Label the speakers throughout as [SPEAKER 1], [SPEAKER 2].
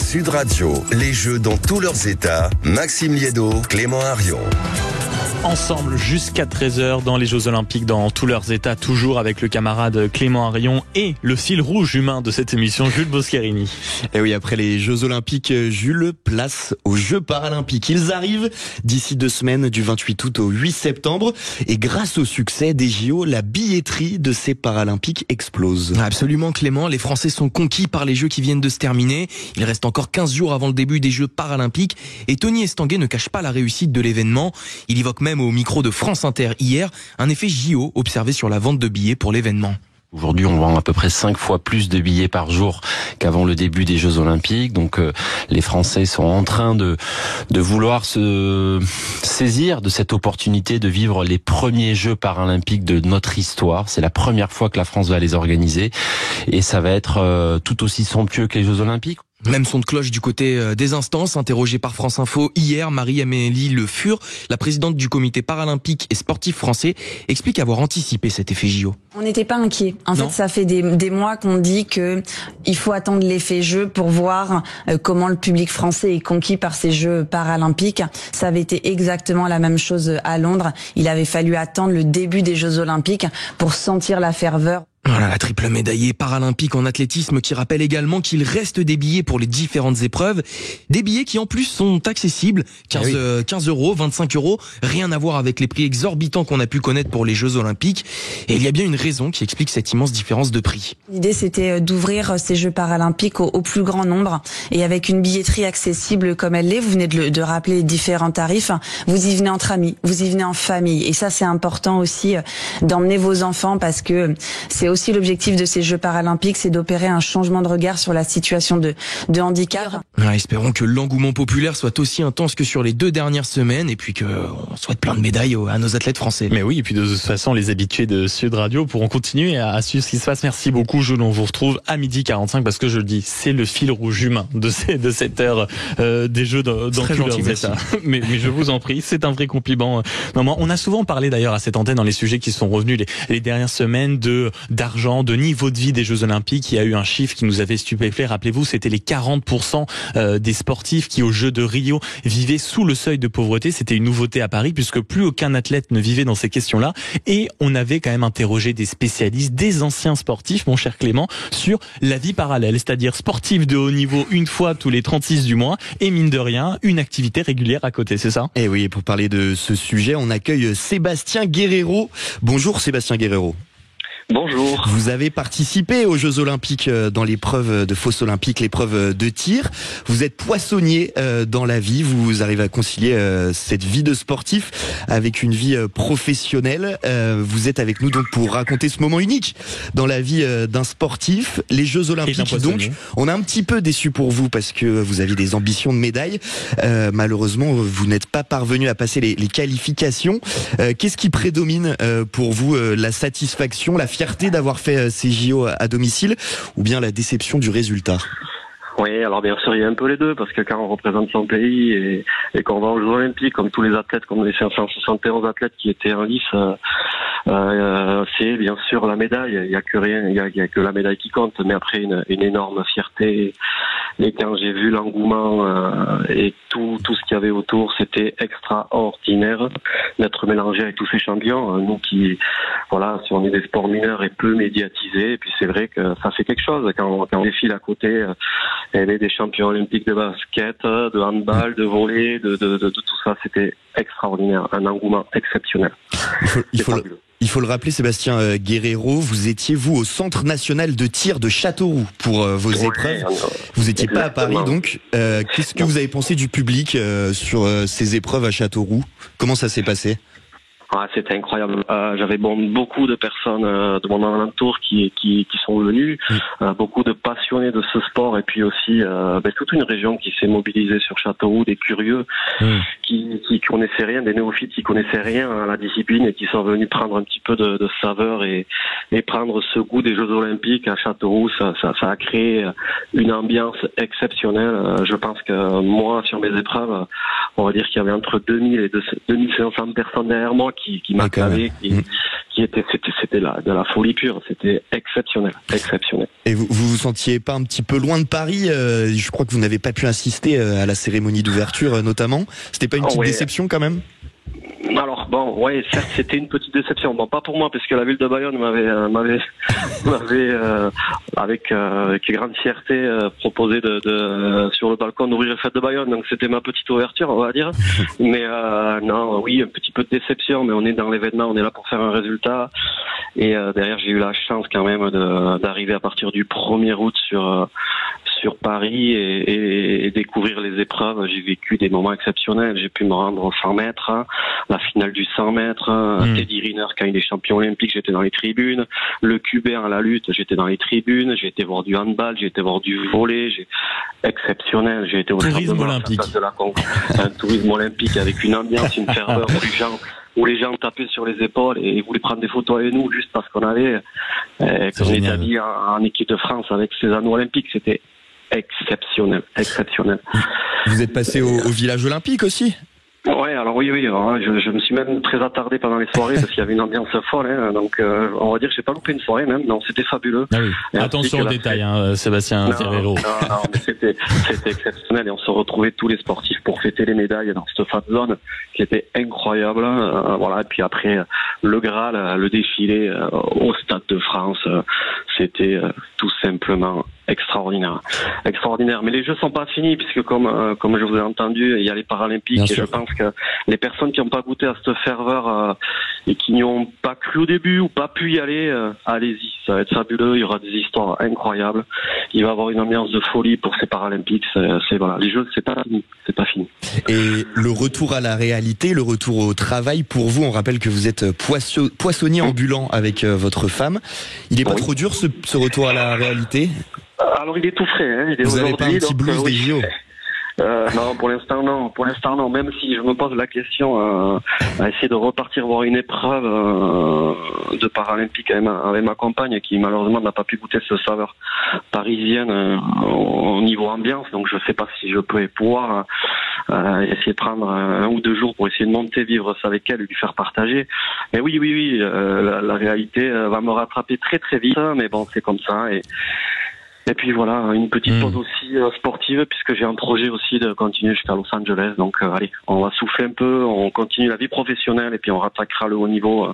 [SPEAKER 1] Sud Radio, les Jeux dans tous leurs états. Maxime Liédo, Clément Arion.
[SPEAKER 2] Ensemble jusqu'à 13h dans les Jeux Olympiques dans tous leurs états, toujours avec le camarade Clément Arion et le fil rouge humain de cette émission, Jules Boscarini.
[SPEAKER 3] Et oui, après les Jeux Olympiques, Jules, place aux Jeux Paralympiques. Ils arrivent d'ici 2 semaines, du 28 août au 8 septembre. Et grâce au succès des JO, la billetterie de ces Paralympiques explose.
[SPEAKER 4] Absolument, Clément. Les Français sont conquis par les Jeux qui viennent de se terminer. Il reste encore 15 jours avant le début des Jeux Paralympiques. Et Tony Estanguet ne cache pas la réussite de l'événement. Il évoque même au micro de France Inter hier un effet JO observé sur la vente de billets pour l'événement.
[SPEAKER 5] Aujourd'hui, on vend à peu près 5 fois plus de billets par jour qu'avant le début des Jeux Olympiques. Donc, les Français sont en train de vouloir se saisir de cette opportunité de vivre les premiers Jeux Paralympiques de notre histoire. C'est la première fois que la France va les organiser. Et ça va être tout aussi somptueux que les Jeux Olympiques.
[SPEAKER 4] Même son de cloche du côté des instances. Interrogée par France Info hier, Marie-Amélie Le Fur, la présidente du comité paralympique et sportif français, explique avoir anticipé cet effet JO.
[SPEAKER 6] On n'était pas inquiets. En fait, ça fait des mois qu'on dit que il faut attendre l'effet jeu pour voir comment le public français est conquis par ces Jeux paralympiques. Ça avait été exactement la même chose à Londres. Il avait fallu attendre le début des Jeux Olympiques pour sentir la ferveur.
[SPEAKER 4] Voilà, la triple médaillée paralympique en athlétisme qui rappelle également qu'il reste des billets pour les différentes épreuves. Des billets qui en plus sont accessibles, 15 euros, 25 euros, rien à voir avec les prix exorbitants qu'on a pu connaître pour les Jeux Olympiques. Et il y a bien une raison qui explique cette immense différence de prix.
[SPEAKER 6] L'idée, c'était d'ouvrir ces Jeux paralympiques au plus grand nombre et avec une billetterie accessible comme elle l'est. Vous venez de rappeler les différents tarifs. Vous y venez entre amis, vous y venez en famille. Et ça, c'est important aussi d'emmener vos enfants parce que c'est aussi l'objectif de ces Jeux paralympiques, c'est d'opérer un changement de regard sur la situation de handicap.
[SPEAKER 4] Ouais, espérons que l'engouement populaire soit aussi intense que sur les 2 dernières semaines et puis qu'on souhaite plein de médailles à nos athlètes français.
[SPEAKER 2] Mais oui, et puis de toute façon, les habitués de Sud Radio pourront continuer à suivre ce qui se passe. Merci beaucoup, Jules. On vous retrouve à 12h45 parce que je le dis, c'est le fil rouge humain de cette heure des Jeux dans tous leurs états. Mais je vous en prie, c'est un vrai compliment. Maman, on a souvent parlé d'ailleurs à cette antenne dans les sujets qui sont revenus les dernières semaines d'argent, de niveau de vie des Jeux Olympiques. Il y a eu un chiffre qui nous avait stupéfait. Rappelez-vous, c'était les 40% des sportifs qui, aux Jeux de Rio, vivaient sous le seuil de pauvreté. C'était une nouveauté à Paris puisque plus aucun athlète ne vivait dans ces questions-là. Et on avait quand même interrogé des spécialistes, des anciens sportifs, mon cher Clément, sur la vie parallèle, c'est-à-dire sportif de haut niveau une fois tous les 36 du mois et mine de rien, une activité régulière à côté, c'est ça?
[SPEAKER 3] Et oui, pour parler de ce sujet, on accueille Sébastien Guerrero. Bonjour Sébastien Guerrero.
[SPEAKER 7] Bonjour.
[SPEAKER 3] Vous avez participé aux Jeux Olympiques dans l'épreuve de fosse olympique, l'épreuve de tir. Vous êtes poissonnier dans la vie. Vous arrivez à concilier cette vie de sportif avec une vie professionnelle. Vous êtes avec nous donc pour raconter ce moment unique dans la vie d'un sportif. Les Jeux Olympiques, donc, on est un petit peu déçus pour vous parce que vous aviez des ambitions de médaille. Malheureusement, vous n'êtes pas parvenu à passer les qualifications. Qu'est-ce qui prédomine pour vous? La satisfaction, la fierté d'avoir fait ces JO à domicile ou bien la déception du résultat?
[SPEAKER 7] Oui, alors bien sûr, il y a un peu les deux, parce que quand on représente son pays et qu'on va aux Jeux Olympiques, comme tous les athlètes, comme les 571 athlètes qui étaient en lice, c'est bien sûr la médaille. Il y a que rien, il y a que la médaille qui compte, mais après une énorme fierté. Et quand j'ai vu l'engouement et tout ce qu'il y avait autour, c'était extraordinaire d'être mélangé avec tous ces champions. Nous qui, voilà, si on est des sports mineurs et peu médiatisés, et puis c'est vrai que ça fait quelque chose quand on défile à côté. Il y avait des champions olympiques de basket, de handball, de volley, de tout ça. C'était extraordinaire, un engouement exceptionnel.
[SPEAKER 3] Il faut le rappeler, Sébastien Guerrero, vous étiez, vous, au Centre National de Tir de Châteauroux pour vos épreuves. Vous n'étiez pas à Paris, donc. Qu'est-ce que vous avez pensé du public sur ces épreuves à Châteauroux? Comment ça s'est passé?
[SPEAKER 7] Ah, c'était incroyable. J'avais beaucoup de personnes de mon alentour qui sont venues, beaucoup de passionnés de ce sport et puis aussi toute une région qui s'est mobilisée sur Châteauroux, des curieux qui connaissaient rien, des néophytes qui connaissaient rien à la discipline et qui sont venus prendre un petit peu de saveur et prendre ce goût des Jeux Olympiques à Châteauroux. Ça a créé une ambiance exceptionnelle. Je pense que moi, sur mes épreuves, on va dire qu'il y avait entre 2000 et 2500 personnes derrière moi qui m'acclamaient, c'était de la folie pure, c'était exceptionnel.
[SPEAKER 3] Et vous sentiez pas un petit peu loin de Paris? Je crois que vous n'avez pas pu assister à la cérémonie d'ouverture notamment. C'était pas une petite déception quand même?
[SPEAKER 7] Alors bon, ouais, certes, c'était une petite déception. Bon, pas pour moi, parce que la ville de Bayonne m'avait avec grande fierté proposé de sur le balcon d'ouvrir la fête de Bayonne. Donc c'était ma petite ouverture, on va dire. Mais non, oui, un petit peu de déception, mais on est dans l'événement, on est là pour faire un résultat. Et derrière, j'ai eu la chance quand même d'arriver à partir du 1er août sur Paris et découvrir les épreuves. J'ai vécu des moments exceptionnels. J'ai pu me rendre au 100 mètres, la finale du 100 mètres, Teddy Riner quand il est champion olympique, j'étais dans les tribunes, le cubain à la lutte, j'étais dans les tribunes, j'ai été voir du handball, j'ai été voir du volley, exceptionnel, j'ai été au
[SPEAKER 2] tourisme olympique.
[SPEAKER 7] Un tourisme olympique avec une ambiance, une ferveur où les gens tapaient sur les épaules et voulaient prendre des photos avec nous juste parce qu'on avait qu'on était habillés en équipe de France avec ces anneaux olympiques. C'était exceptionnel.
[SPEAKER 3] Vous êtes passé au village olympique aussi?
[SPEAKER 7] Ouais, alors oui, je me suis même très attardé pendant les soirées parce qu'il y avait une ambiance folle, hein, donc on va dire que j'ai pas loupé une soirée même, non, c'était fabuleux.
[SPEAKER 2] Ah oui. Attention aux détails, Sébastien Ferrero.
[SPEAKER 7] Non, mais c'était exceptionnel et on se retrouvait tous les sportifs pour fêter les médailles dans cette fan zone qui était incroyable. Voilà, et puis après le Graal, le défilé au Stade de France, c'était tout simplement extraordinaire. Mais les Jeux sont pas finis puisque comme je vous ai entendu, il y a les Paralympiques et je pense que les personnes qui n'ont pas goûté à cette ferveur et qui n'y ont pas cru au début ou pas pu y aller, allez-y, ça va être fabuleux. Il y aura des histoires incroyables. Il va y avoir une ambiance de folie pour ces Paralympiques. Voilà, les Jeux c'est pas fini.
[SPEAKER 3] Et le retour à la réalité, le retour au travail pour vous, on rappelle que vous êtes poissonnier ambulant avec votre femme. Il est pas trop dur ce retour à la réalité?
[SPEAKER 7] Alors il est tout frais, hein.
[SPEAKER 3] Vous n'avez pas un petit blues des JO?
[SPEAKER 7] Non, pour l'instant non. Même si je me pose la question à essayer de repartir voir une épreuve de paralympique avec ma compagne qui malheureusement n'a pas pu goûter ce saveur parisienne au niveau ambiance. Donc je sais pas si je peux pouvoir essayer de prendre 1 ou 2 jours pour essayer de monter, vivre ça avec elle, lui faire partager. Mais oui, la réalité va me rattraper très très vite. Mais bon, c'est comme ça. Et puis voilà, une petite pause aussi sportive puisque j'ai un projet aussi de continuer jusqu'à Los Angeles. Donc allez, on va souffler un peu, on continue la vie professionnelle et puis on rattaquera le haut niveau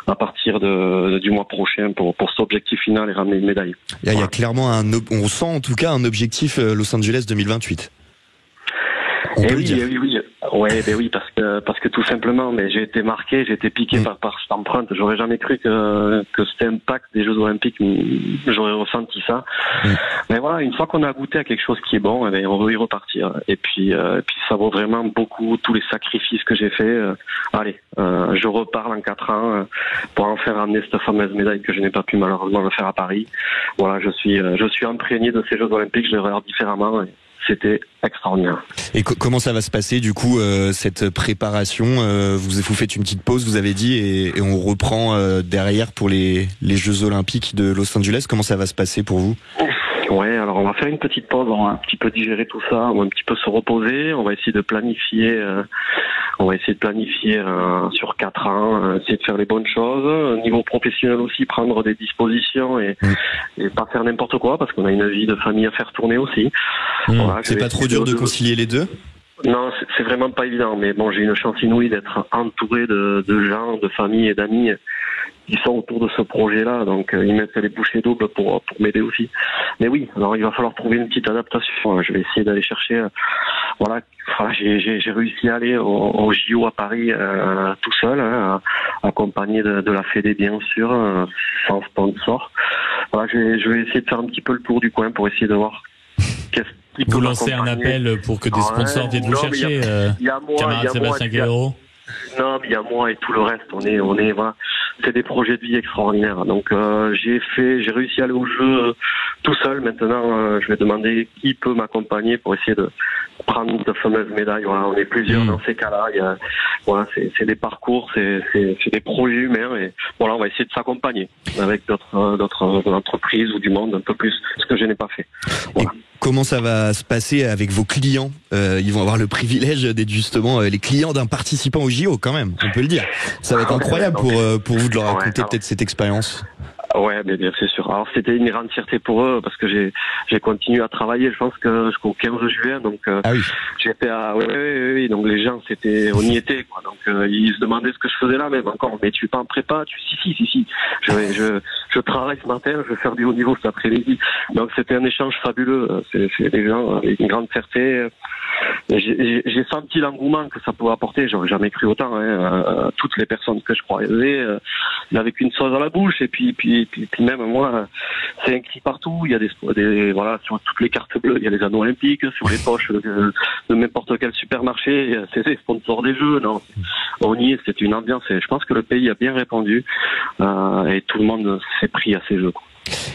[SPEAKER 7] à partir du mois prochain pour cet objectif final et ramener une médaille.
[SPEAKER 3] Il y a clairement on sent en tout cas un objectif Los Angeles 2028.
[SPEAKER 7] Oui, parce que tout simplement, mais j'ai été marqué, j'ai été piqué par cette empreinte. J'aurais jamais cru que cet impact des Jeux Olympiques, j'aurais ressenti ça. Mais voilà, une fois qu'on a goûté à quelque chose qui est bon, on veut y repartir. Et puis ça vaut vraiment beaucoup tous les sacrifices que j'ai fait. Je repars en 4 ans pour en faire amener cette fameuse médaille que je n'ai pas pu malheureusement le faire à Paris. Voilà, je suis imprégné de ces Jeux Olympiques, je les regarde différemment. C'était extraordinaire.
[SPEAKER 3] Et comment ça va se passer du coup cette préparation? Vous faites une petite pause, vous avez dit, et on reprend derrière pour les Jeux Olympiques de Los Angeles. Comment ça va se passer pour vous?
[SPEAKER 7] Ouais, alors on va faire une petite pause, on va un petit peu digérer tout ça, on va un petit peu se reposer, on va essayer de planifier sur 4 ans, essayer de faire les bonnes choses. Au niveau professionnel aussi, prendre des dispositions et pas faire n'importe quoi parce qu'on a une vie de famille à faire tourner aussi. Voilà,
[SPEAKER 3] c'est pas trop dur de concilier les deux?
[SPEAKER 7] Non, c'est vraiment pas évident, mais bon, j'ai une chance inouïe d'être entouré de gens, de familles et d'amis qui sont autour de ce projet-là, donc ils mettent les bouchées doubles pour m'aider aussi. Mais oui, alors il va falloir trouver une petite adaptation. Je vais essayer d'aller chercher. Voilà, j'ai réussi à aller au JO à Paris tout seul, accompagné de la Fédé bien sûr, sans sponsor. Voilà, je vais essayer de faire un petit peu le tour du coin pour essayer de voir qu'est-ce qui peut
[SPEAKER 2] vous lancez un appel pour que des sponsors viennent vous chercher, camarade Sébastien Guerrero?
[SPEAKER 7] Non, mais il y a moi et tout le reste. On est voilà. C'est des projets de vie extraordinaires. Donc j'ai réussi à aller au jeu tout seul. Maintenant, je vais demander qui peut m'accompagner pour essayer de prendre cette fameuse médaille. Voilà, on est plusieurs dans ces cas-là. Voilà, c'est des parcours, c'est des projets humains et voilà, on va essayer de s'accompagner avec d'autres entreprises ou du monde un peu plus, ce que je n'ai pas fait. Voilà.
[SPEAKER 3] Comment ça va se passer avec vos clients? Ils vont avoir le privilège d'être justement les clients d'un participant au JO quand même, on peut le dire. Ça va être incroyable pour vous de leur raconter peut-être cette expérience.
[SPEAKER 7] Ouais, mais bien c'est sûr. Alors c'était une grande fierté pour eux parce que j'ai continué à travailler. Je pense que jusqu'au 15 juillet, donc j'étais à oui. Donc les gens on y était quoi. Donc ils se demandaient ce que je faisais là, même encore. Mais tu es pas en prépa? Si. Je travaille ce matin, je vais faire du haut niveau cet après-midi. Donc c'était un échange fabuleux. C'est des gens avec une grande fierté. J'ai senti l'engouement que ça pouvait apporter. J'aurais jamais cru autant. Toutes les personnes que je croisais, avec une sauce dans la bouche et puis même moi, c'est écrit partout. Il y a des voilà, sur toutes les cartes bleues, il y a les anneaux olympiques, sur les poches de n'importe quel supermarché, c'est les sponsors des Jeux. Non, on y est, c'était une ambiance. Et je pense que le pays a bien répondu et tout le monde s'est pris à ces Jeux.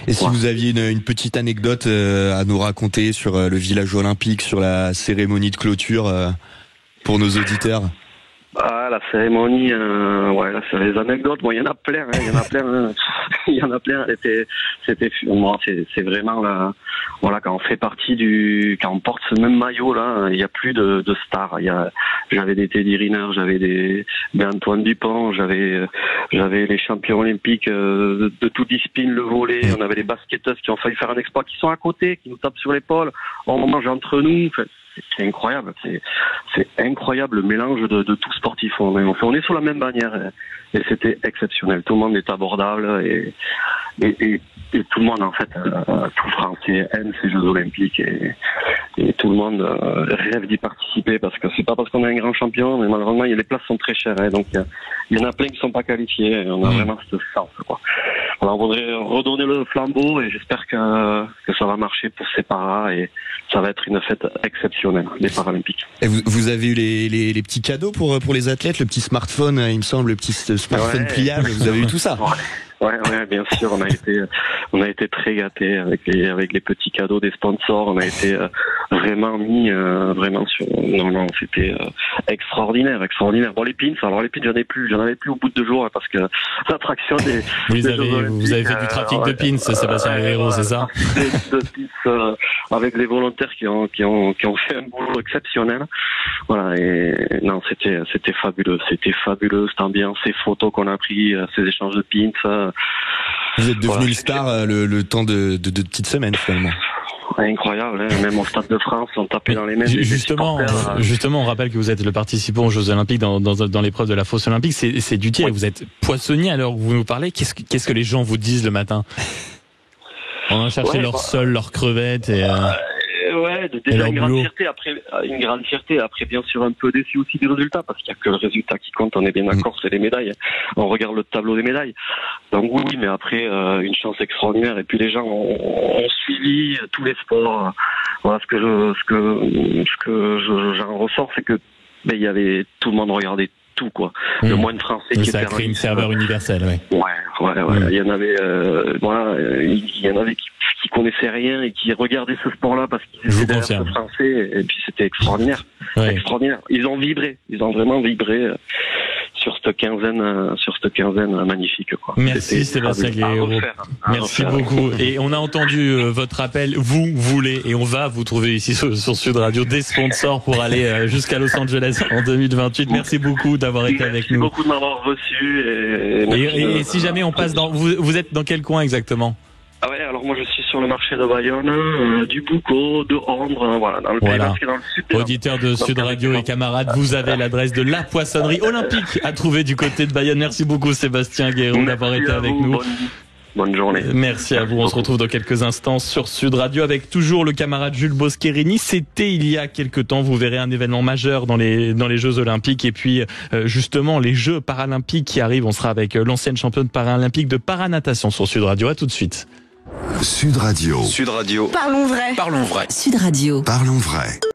[SPEAKER 3] Et si vous aviez une petite anecdote à nous raconter sur le village olympique, sur la cérémonie de clôture pour nos auditeurs?
[SPEAKER 7] Ah, la cérémonie, là, c'est les anecdotes. Bon, il y en a plein, il y en a plein. C'est vraiment là, voilà, quand on fait partie quand on porte ce même maillot là, il y a plus de stars. J'avais des Teddy Riner, j'avais des Antoine Dupont, j'avais les champions olympiques de toute discipline, le volley. On avait les basketteuses qui ont failli faire un exploit, qui sont à côté, qui nous tapent sur l'épaule. On mange entre nous. Enfin, c'est incroyable, c'est incroyable le mélange de tout sportif. On est sur la même bannière et c'était exceptionnel. Tout le monde est abordable et tout le monde en fait, tout Français aime ces Jeux Olympiques et tout le monde rêve d'y participer parce que c'est pas parce qu'on est un grand champion, mais malheureusement les places sont très chères. Donc il y en a plein qui sont pas qualifiés. Et on a vraiment cette chance quoi. Alors on voudrait redonner le flambeau et j'espère que ça va marcher pour ces paras et ça va être une fête exceptionnelle, les Paralympiques.
[SPEAKER 3] Et vous avez eu les petits cadeaux pour les athlètes, le petit smartphone, il me semble, le petit smartphone pliable, vous avez eu tout ça?
[SPEAKER 7] Ouais, bien sûr, on a été très gâtés avec les petits cadeaux des sponsors. On a été vraiment mis vraiment sur. Non, c'était extraordinaire. Bon, les pins, j'en avais plus au bout de 2 jours parce que l'attraction des.
[SPEAKER 2] Vous avez fait du trafic de pins, Sébastien Guerrero, c'est ça?
[SPEAKER 7] De pins avec les volontaires qui ont fait un boulot exceptionnel. Voilà, et non, c'était fabuleux, cette ambiance, ces photos qu'on a pris, ces échanges de pins.
[SPEAKER 3] Vous êtes devenu une star le temps de petites semaines finalement.
[SPEAKER 7] Incroyable, hein. Même au Stade de France, on tapait dans les mains.
[SPEAKER 2] Justement, on rappelle que vous êtes le participant aux Jeux Olympiques dans l'épreuve de la fosse olympique. C'est du tir. Ouais. Vous êtes poissonnier à l'heure où vous nous parlez. Qu'est-ce que les gens vous disent le matin? On va chercher leur sol, leurs crevettes et.
[SPEAKER 7] Déjà une grande fierté après bien sûr un peu déçu aussi du résultat parce qu'il n'y a que le résultat qui compte, on est bien d'accord, c'est les médailles, on regarde le tableau des médailles, donc oui, mais après une chance extraordinaire et puis les gens ont suivi tous les sports. Voilà, ce que j'en ressors, c'est que il y avait tout le monde regardait tout quoi. Le moins de Français qui
[SPEAKER 2] ça a créé une ferveur universelle, ouais.
[SPEAKER 7] Il y en avait il y en avait qui connaissaient rien et qui regardaient ce sport-là parce qu'ils étaient derrière ce français et puis c'était extraordinaire. Extraordinaire. Ils ont vraiment vibré sur cette quinzaine magnifique quoi.
[SPEAKER 2] Merci Sébastien Guerrero. Merci beaucoup. Et on a entendu votre appel, vous voulez et on va vous trouver ici sur Sud Radio des sponsors pour aller jusqu'à Los Angeles en 2028. Merci beaucoup d'avoir été avec nous.
[SPEAKER 7] Merci beaucoup de m'avoir reçu
[SPEAKER 2] et si jamais on passe vous êtes dans quel coin exactement?
[SPEAKER 7] Ah ouais, alors moi je suis sur le marché de Bayonne, du Boucau, de Ambre, voilà, dans le pays basque, dans le sud.
[SPEAKER 2] Auditeur de Sud Radio et camarades, vous avez l'adresse de la poissonnerie olympique à trouver du côté de Bayonne. Merci beaucoup Sébastien Guerreau d'avoir été avec nous.
[SPEAKER 7] Bonne journée.
[SPEAKER 2] Merci à vous. On se retrouve dans quelques instants sur Sud Radio avec toujours le camarade Jules Boscherini. C'était il y a quelques temps. Vous verrez un événement majeur dans les Jeux Olympiques et puis justement les Jeux Paralympiques qui arrivent. On sera avec l'ancienne championne paralympique de paranatation sur Sud Radio. À tout de suite.
[SPEAKER 1] Sud Radio.
[SPEAKER 8] Parlons vrai.
[SPEAKER 1] Parlons vrai.